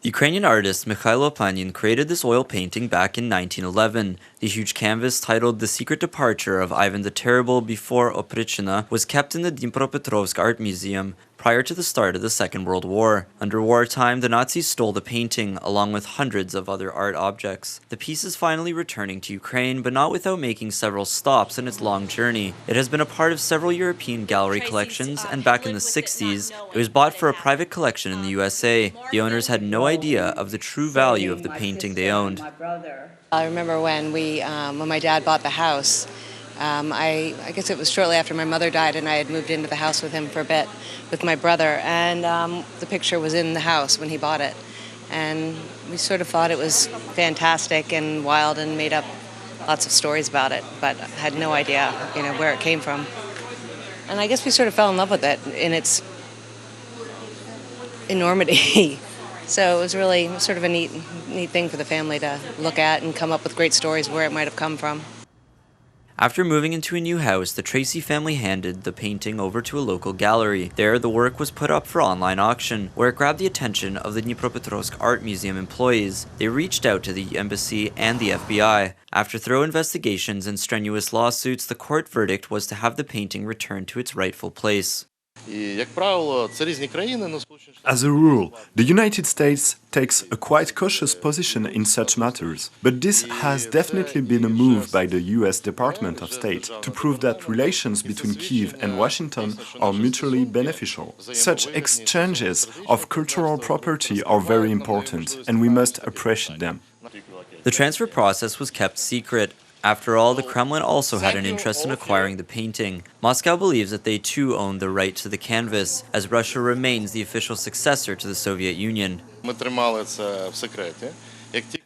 Ukrainian artist Mykhailo Panin created this oil painting back in 1911. The huge canvas titled The Secret Departure of Ivan the Terrible before Oprichnina was kept in the Dnepropetrovsk Art Museum prior to the start of the Second World War. Under wartime, the Nazis stole the painting, along with hundreds of other art objects. The piece is finally returning to Ukraine, but not without making several stops in its long journey. It has been a part of several European gallery collections, and back in the 60s, it was bought for a private collection in the USA. The owners had no idea of the true value of the painting they owned. I remember when my dad bought the house. I guess it was shortly after my mother died, and I had moved into the house with him for a bit with my brother, and the picture was in the house when he bought it. And we sort of thought it was fantastic and wild and made up lots of stories about it, but had no idea, where it came from. And I guess we sort of fell in love with it in its enormity. So it was really sort of a neat thing for the family to look at and come up with great stories where it might have come from. After moving into a new house, the Tracy family handed the painting over to a local gallery. There, the work was put up for online auction, where it grabbed the attention of the Dnepropetrovsk Art Museum employees. They reached out to the embassy and the FBI. After thorough investigations and strenuous lawsuits, the court verdict was to have the painting returned to its rightful place. As a rule, the United States takes a quite cautious position in such matters, but this has definitely been a move by the US Department of State to prove that relations between Kyiv and Washington are mutually beneficial. Such exchanges of cultural property are very important, and we must appreciate them. The transfer process was kept secret. After all, the Kremlin also had an interest in acquiring the painting. Moscow believes that they too own the right to the canvas, as Russia remains the official successor to the Soviet Union.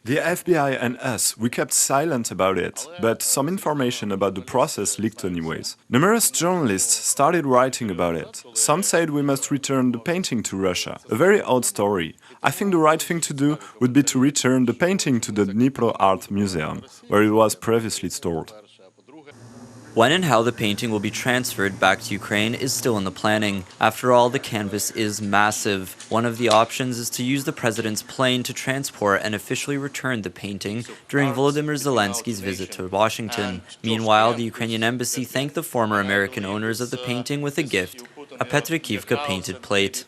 The FBI and us, we kept silent about it, but some information about the process leaked anyways. Numerous journalists started writing about it. Some said we must return the painting to Russia. A very odd story. I think the right thing to do would be to return the painting to the Dnipro Art Museum, where it was previously stored. When and how the painting will be transferred back to Ukraine is still in the planning. After all, the canvas is massive. One of the options is to use the president's plane to transport and officially return the painting during Volodymyr Zelensky's visit to Washington. Meanwhile, the Ukrainian embassy thanked the former American owners of the painting with a gift, a Petrikivka painted plate.